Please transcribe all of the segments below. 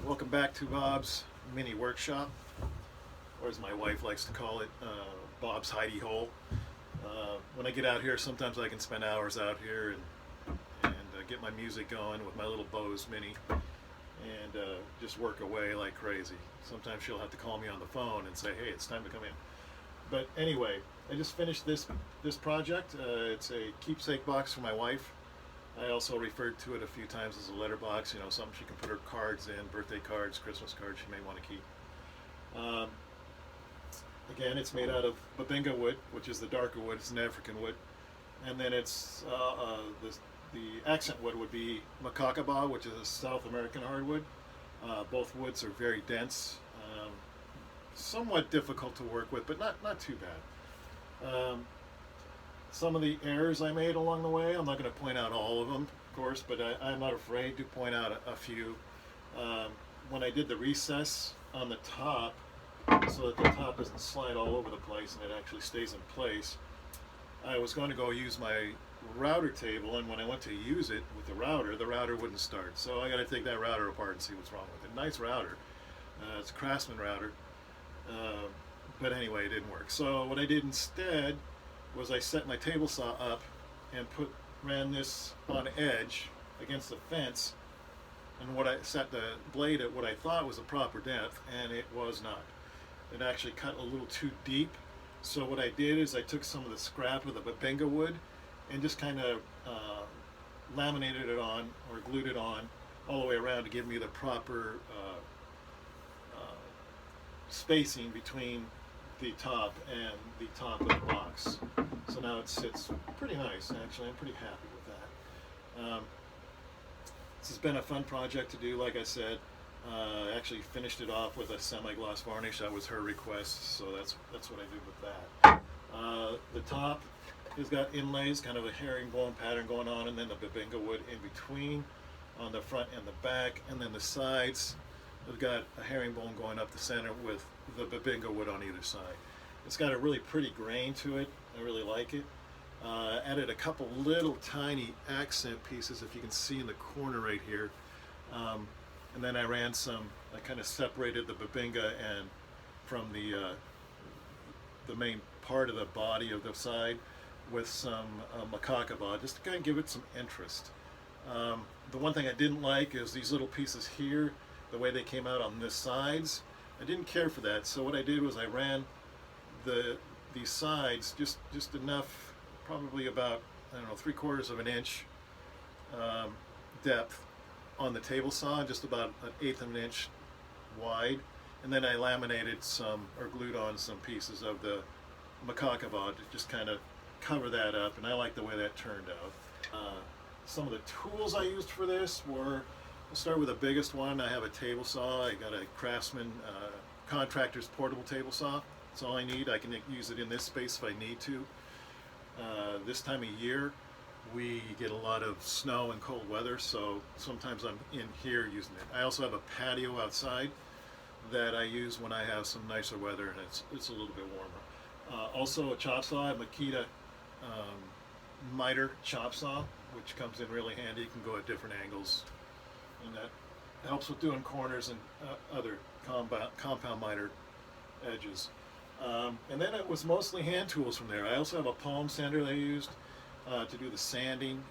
Welcome back to Bob's mini workshop, or as my wife likes to call it, Bob's hidey hole. When I get out here, sometimes I can spend hours out here and get my music going with my little Bose Mini and just work away like crazy. Sometimes she'll have to call me on the phone and say, "Hey, it's time to come in." But anyway, I just finished this project. It's a keepsake box for my wife. I also referred to it a few times as a letterbox, something she can put her cards in, birthday cards, Christmas cards she may want to keep. Um, Again, it's made out of Bubinga wood, which is the darker wood. It's an African wood. And then the accent wood would be Macacauba, which is a South American hardwood. Both woods are very dense, somewhat difficult to work with, but not too bad. Some of the errors I made along the way, I'm not going to point out all of them, of course, but I'm not afraid to point out a few. When I did the recess on the top, so that the top doesn't slide all over the place and it actually stays in place, I was going to go use my router table, and when I went to use it with the router wouldn't start. So I got to take that router apart and see what's wrong with it. Nice router. It's a Craftsman router. But anyway, it didn't work. So what I did instead was I set my table saw up and ran this on edge against the fence, and what I set the blade at what I thought was a proper depth, and it was not. It actually cut a little too deep. So what I did is I took some of the scrap of the Bubinga wood and just kind of laminated it on or glued it on all the way around to give me the proper spacing between the top and the top of the box. So now it sits pretty nice, actually. I'm pretty happy with that. This has been a fun project to do, like I said. I actually finished it off with a semi-gloss varnish. That was her request, so that's what I did with that. The top has got inlays, kind of a herringbone pattern going on, and then the Bubinga wood in between on the front and the back, and then the sides have got a herringbone going up the center with the Bubinga wood on either side. It's got a really pretty grain to it. I really like it. Added a couple little tiny accent pieces, if you can see in the corner right here. And then I kind of separated the Bubinga and from the main part of the body of the side with some Macacauba, just to kind of give it some interest. The one thing I didn't like is these little pieces here, the way they came out on the sides. I didn't care for that, so what I did was I ran these sides just enough, probably about, I don't know, 3/4 of an inch depth on the table saw, just about 1/8 of an inch wide, and then I laminated some or glued on some pieces of the Macacauba to just kind of cover that up, and I like the way that turned out. Some of the tools I used for this were, we'll start with the biggest one. I have a table saw. I got a Craftsman contractor's portable table saw. That's all I need. I can use it in this space if I need to. This time of year, we get a lot of snow and cold weather, so sometimes I'm in here using it. I also have a patio outside that I use when I have some nicer weather and it's a little bit warmer. Also a chop saw, a Makita miter chop saw, which comes in really handy. You can go at different angles, and that helps with doing corners and other compound miter edges. And then it was mostly hand tools from there. I also have a palm sander that I used to do the sanding,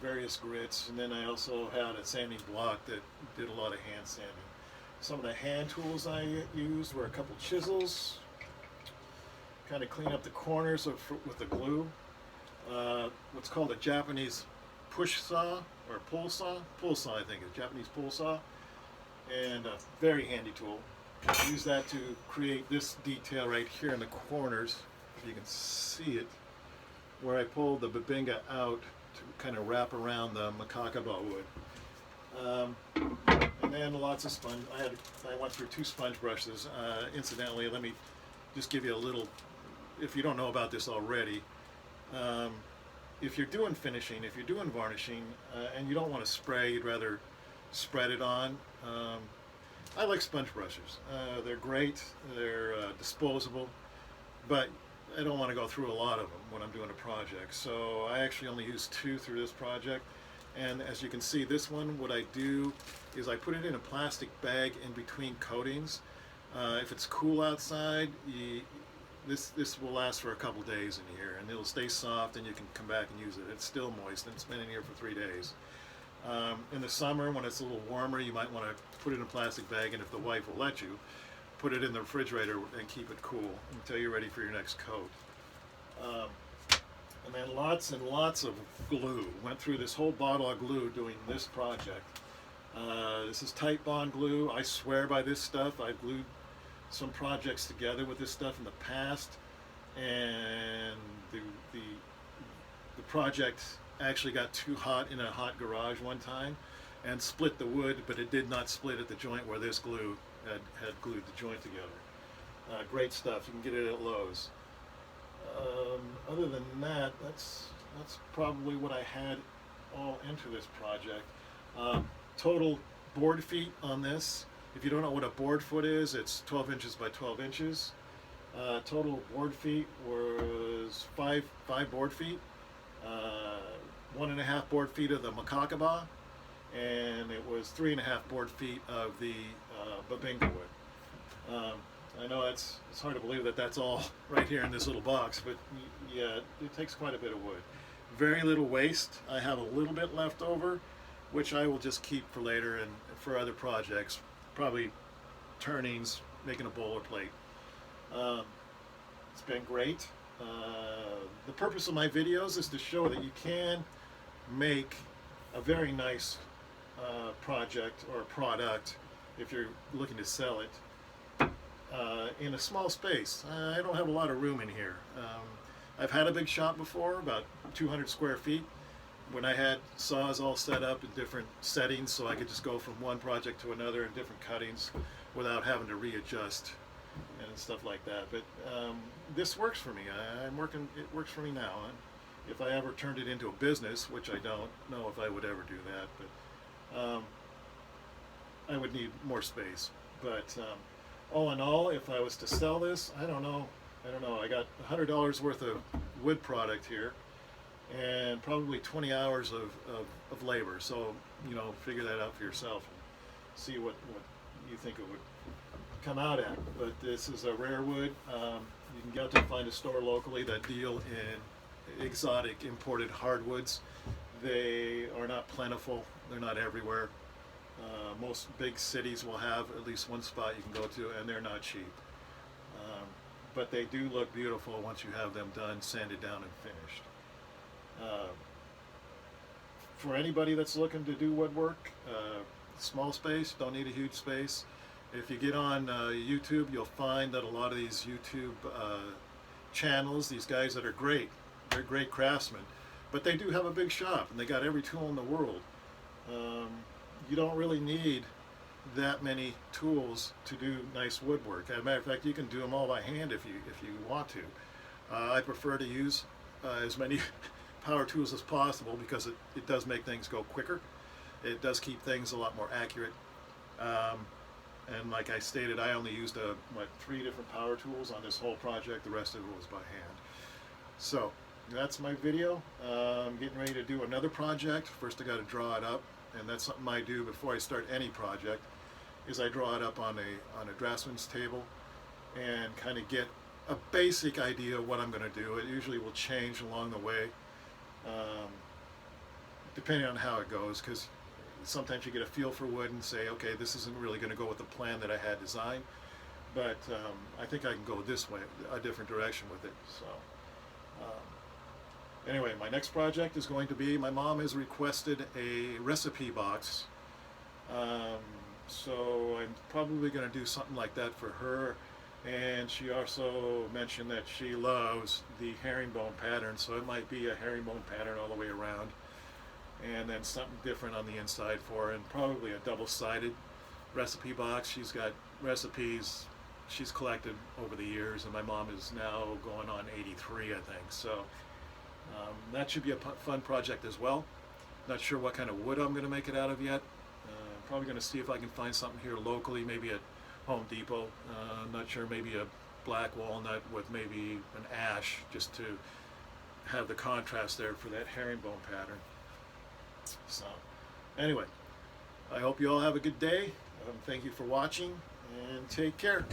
various grits, and then I also had a sanding block that did a lot of hand sanding. Some of the hand tools I used were a couple chisels, kind of clean up the corners with the glue. What's called a Japanese push saw or pull saw I think is Japanese pull saw, and a very handy tool. Use that to create this detail right here in the corners, if you can see it, where I pulled the Bubinga out to kind of wrap around the Macacauba wood. And then lots of sponge. I went through 2 sponge brushes. Incidentally, let me just give you a little, if you don't know about this already, if you're doing finishing, if you're doing varnishing, and you don't want to spray, you'd rather spread it on. I like sponge brushes. They're great. They're disposable, but I don't want to go through a lot of them when I'm doing a project. So I actually only used 2 through this project, And as you can see, this one, what I do is I put it in a plastic bag in between coatings. If it's cool outside, this will last for a couple days in here, and it'll stay soft, and you can come back and use it. It's still moist, and it's been in here for 3 days. In the summer, when it's a little warmer, you might want to put it in a plastic bag, and if the wife will let you, put it in the refrigerator and keep it cool until you're ready for your next coat. And then lots and lots of glue. Went through this whole bottle of glue doing this project. This is Tight Bond glue. I swear by this stuff. I've glued some projects together with this stuff in the past, and the project actually got too hot in a hot garage one time and split the wood, but it did not split at the joint where this glue had glued the joint together. Great stuff. You can get it at Lowe's. Other than that, that's probably what I had all into this project. Total board feet on this. If you don't know what a board foot is, it's 12 inches by 12 inches. Total board feet was five board feet. 1.5 board feet of the Macacauba, and it was 3.5 board feet of the Bubinga wood. I know it's hard to believe that that's all right here in this little box, but yeah, it takes quite a bit of wood. Very little waste. I have a little bit left over, which I will just keep for later and for other projects. Probably turnings, making a bowl or plate. It's been great. The purpose of my videos is to show that you can make a very nice project or product if you're looking to sell it in a small space. I don't have a lot of room in here. I've had a big shop before, about 200 square feet, when I had saws all set up in different settings, so I could just go from one project to another in different cuttings without having to readjust and stuff like that. But this works for me. It works for me now. If I ever turned it into a business, which I don't know if I would ever do that, but I would need more space. But all in all, if I was to sell this, I don't know. I got $100 worth of wood product here, and probably 20 hours of labor. So, figure that out for yourself and see what you think it would come out at. But this is a rare wood. You can get to find a store locally that deal in exotic imported hardwoods. They are not plentiful. They're not everywhere. Most big cities will have at least one spot you can go to, and they're not cheap. But they do look beautiful once you have them done, sanded down, and finished. For anybody that's looking to do woodwork, small space, don't need a huge space. If you get on YouTube, you'll find that a lot of these YouTube channels, these guys that are great, they're great craftsmen, but they do have a big shop, and they got every tool in the world. You don't really need that many tools to do nice woodwork. As a matter of fact, you can do them all by hand if you want to. I prefer to use as many power tools as possible because it does make things go quicker. It does keep things a lot more accurate. And like I stated, I only used 3 different power tools on this whole project. The rest of it was by hand. So that's my video. I'm getting ready to do another project. First I got to draw it up, and that's something I do before I start any project, is I draw it up on a draftsman's table and kind of get a basic idea of what I'm going to do. It usually will change along the way, depending on how it goes, because sometimes you get a feel for wood and say, okay, this isn't really going to go with the plan that I had designed, but I think I can go this way, a different direction with it. So anyway, my next project is going to be, my mom has requested a recipe box, so I'm probably going to do something like that for her. And she also mentioned that she loves the herringbone pattern, so it might be a herringbone pattern all the way around, and then something different on the inside for her, and probably a double-sided recipe box. She's got recipes she's collected over the years, and my mom is now going on 83, I think. So that should be a fun project as well. Not sure what kind of wood I'm going to make it out of yet. Probably going to see if I can find something here locally, maybe at Home Depot. I'm not sure, maybe a black walnut with maybe an ash, just to have the contrast there for that herringbone pattern. So anyway, I hope you all have a good day. Thank you for watching, and take care.